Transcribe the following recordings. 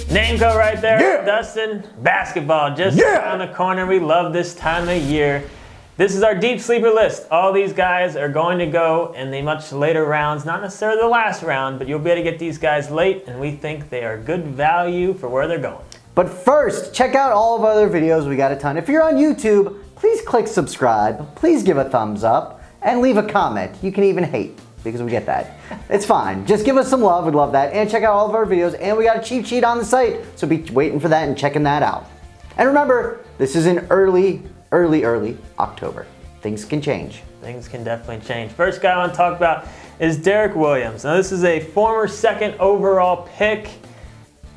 Namco right there, Yeah. Dustin. Basketball just Yeah. around the corner. We love this time of year. This is our deep sleeper list. All these guys are going to go in the much later rounds, not necessarily the last round, but you'll be able to get these guys late, and we think they are good value for where they're going. But first, check out all of our other videos. We got a ton. If you're on YouTube, please click subscribe. Please give a thumbs up and leave a comment. You can even hate, because we get that. It's fine. Just give us some love. We'd love that. And check out all of our videos. And we got a cheat sheet on the site, so be waiting for that and checking that out. And remember, this is in early October. Things can change. Things can definitely change. First guy I want to talk about is Derrick Williams. Now this is a former second overall pick.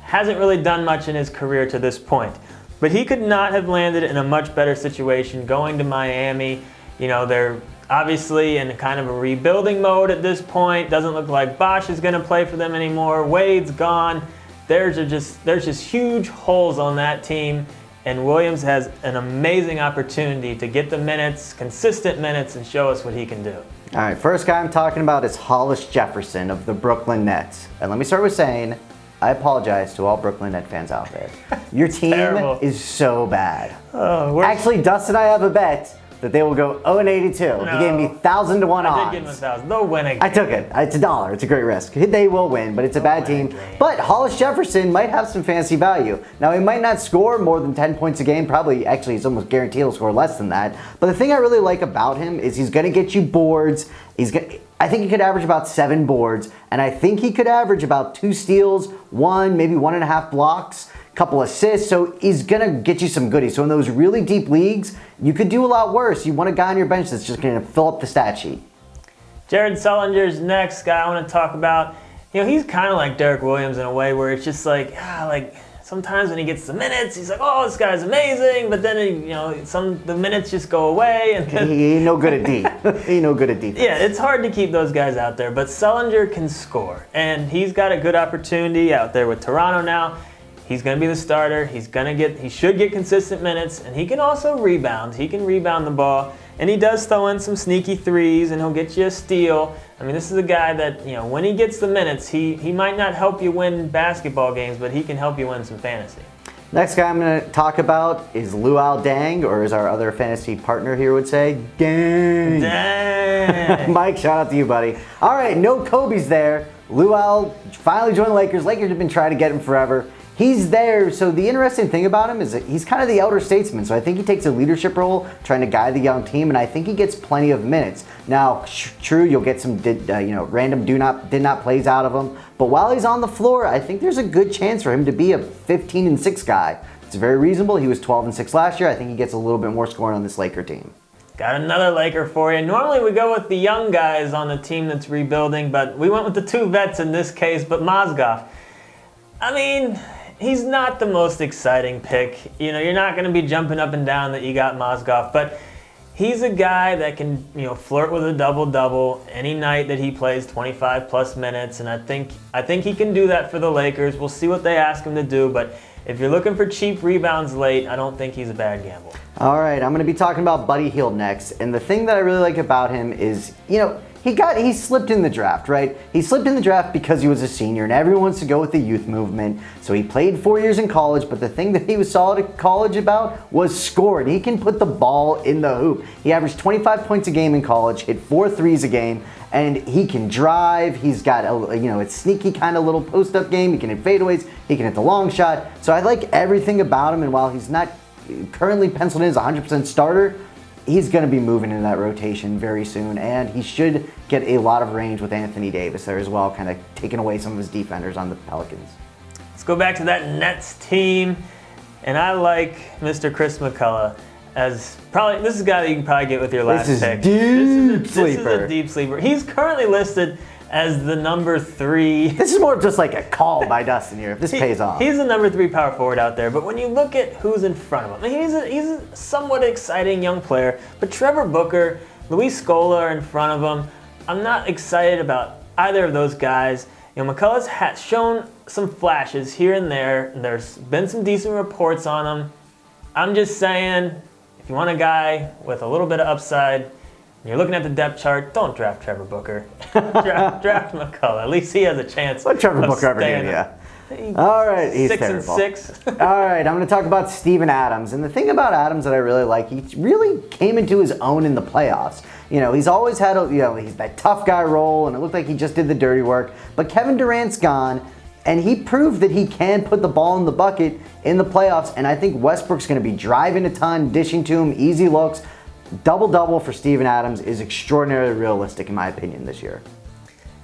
Hasn't really done much in his career to this point. But he could not have landed in a much better situation going to Miami. You know, they're obviously in kind of a rebuilding mode at this point. Doesn't look like Bosch is going to play for them anymore. Wade's gone. There's just huge holes on that team. And Williams has an amazing opportunity to get the minutes, consistent minutes, and show us what he can do. All right, first guy I'm talking about is Hollis Jefferson of the Brooklyn Nets. And let me start with saying, I apologize to all Brooklyn Net fans out there. Your team is so bad. Actually, Dustin and I have a bet that they will go 0-82. No. He gave me 1,000 to 1 odds. I did give him 1,000. They'll win again. I took it. It's $1. It's a great risk. They will win, but it's a bad team. But Hollis Jefferson might have some fantasy value. Now, he might not score more than 10 points a game. Probably, actually, he's almost guaranteed he'll score less than that. But the thing I really like about him is he's going to get you boards. I think he could average about 7 boards, and I think he could average about 2 steals, 1, maybe 1.5 blocks, couple assists, so he's gonna get you some goodies. So in those really deep leagues, you could do a lot worse. You want a guy on your bench that's just gonna fill up the stat sheet. Jared Salinger's next guy I want to talk about. You know, he's kind of like Derrick Williams in a way where it's just like sometimes when he gets the minutes, he's like, oh, this guy's amazing, but then the minutes just go away. And he ain't no good at D. He ain't no good at defense. Yeah, it's hard to keep those guys out there, but Salinger can score, and he's got a good opportunity out there with Toronto now. He's going to be the starter. He should get consistent minutes, and he can also rebound. He can rebound the ball, and he does throw in some sneaky threes, and he'll get you a steal. I mean, this is a guy that, when he gets the minutes, he might not help you win basketball games, but he can help you win some fantasy. Next guy I'm going to talk about is Luol Deng, or as our other fantasy partner here would say, Dang. Dang. Mike, shout out to you, buddy. All right, no Kobe's there. Luol finally joined the Lakers. Lakers have been trying to get him forever. He's there, so the interesting thing about him is that he's kind of the elder statesman, so I think he takes a leadership role trying to guide the young team, and I think he gets plenty of minutes. Now, true, you'll get some random did not plays out of him, but while he's on the floor, I think there's a good chance for him to be a 15-6 guy. It's very reasonable. He was 12-6 last year. I think he gets a little bit more scoring on this Laker team. Got another Laker for you. Normally we go with the young guys on the team that's rebuilding, but we went with the 2 vets in this case, but Mozgov. I mean, he's not the most exciting pick. You're not going to be jumping up and down that you got Mozgov, but he's a guy that can, flirt with a double-double any night that he plays 25-plus minutes, and I think he can do that for the Lakers. We'll see what they ask him to do, but if you're looking for cheap rebounds late, I don't think he's a bad gamble. All right, I'm going to be talking about Buddy Hield next, and the thing that I really like about him is, he slipped in the draft, right? He slipped in the draft because he was a senior and everyone wants to go with the youth movement. So he played 4 years in college, but the thing that he was solid at college about was scoring. He can put the ball in the hoop. He averaged 25 points a game in college, hit 4 threes a game, and he can drive. He's got a sneaky kind of little post-up game. He can hit fadeaways. He can hit the long shot. So I like everything about him, and while he's not currently penciled in as a 100% starter, he's going to be moving into that rotation very soon, and he should get a lot of range with Anthony Davis there as well, kind of taking away some of his defenders on the Pelicans. Let's go back to that Nets team, and I like Mr. Chris McCullough as this is a guy that you can probably get with your last pick. This is a deep sleeper. He's currently listed as the number 3. This is more of just like a call by Dustin here, if this pays off. He's the number 3 power forward out there, but when you look at who's in front of him, he's a somewhat exciting young player, but Trevor Booker, Luis Scola are in front of him. I'm not excited about either of those guys. McCullough's shown some flashes here and there, and there's been some decent reports on him. I'm just saying, if you want a guy with a little bit of upside, you're looking at the depth chart, don't draft Trevor Booker. draft McCullough. At least he has a chance. What Trevor Booker ever do? Yeah. All right, he's 6 terrible. and 6. All right, I'm going to talk about Steven Adams. And the thing about Adams that I really like, he really came into his own in the playoffs. You know, he's always had, he's that tough guy role, and it looked like he just did the dirty work. But Kevin Durant's gone, and he proved that he can put the ball in the bucket in the playoffs. And I think Westbrook's going to be driving a ton, dishing to him, easy looks. Double-double for Steven Adams is extraordinarily realistic, in my opinion, this year.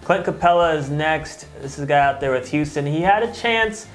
Clint Capela is next. This is a guy out there with Houston. He had a chance,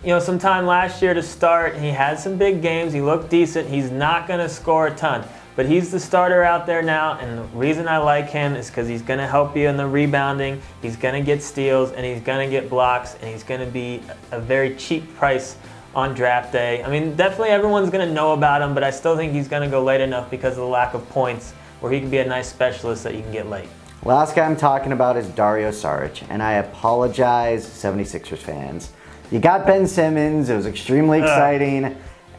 sometime last year to start. He had some big games. He looked decent. He's not going to score a ton, but he's the starter out there now, and the reason I like him is because he's going to help you in the rebounding. He's going to get steals, and he's going to get blocks, and he's going to be a very cheap price on draft day. I mean, definitely everyone's going to know about him, but I still think he's going to go late enough because of the lack of points where he can be a nice specialist that you can get late. Last guy I'm talking about is Dario Saric, and I apologize, 76ers fans. You got Ben Simmons, it was extremely exciting,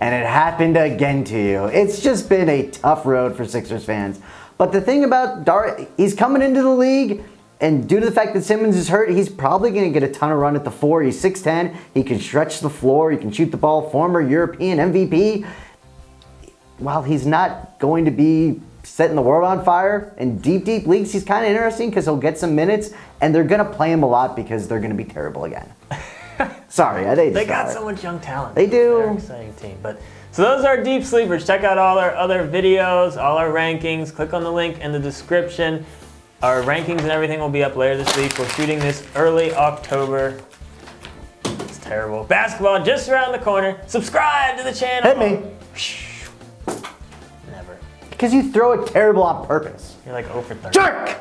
and it happened again to you. It's just been a tough road for Sixers fans. But the thing about Dario, he's coming into the league, and due to the fact that Simmons is hurt, he's probably going to get a ton of run at the 4. He's 6'10", he can stretch the floor, he can shoot the ball, former European MVP. While he's not going to be setting the world on fire in deep leagues, he's kind of interesting because he'll get some minutes, and they're going to play him a lot because they're going to be terrible again. Sorry, they got so much young talent. They do. They're an exciting team. So those are deep sleepers. Check out all our other videos, all our rankings. Click on the link in the description. Our rankings and everything will be up later this week. We're shooting this early October. It's terrible. Basketball just around the corner. Subscribe to the channel. Hit me. Never. Because you throw it terrible on purpose. You're like 0 for 30. Jerk!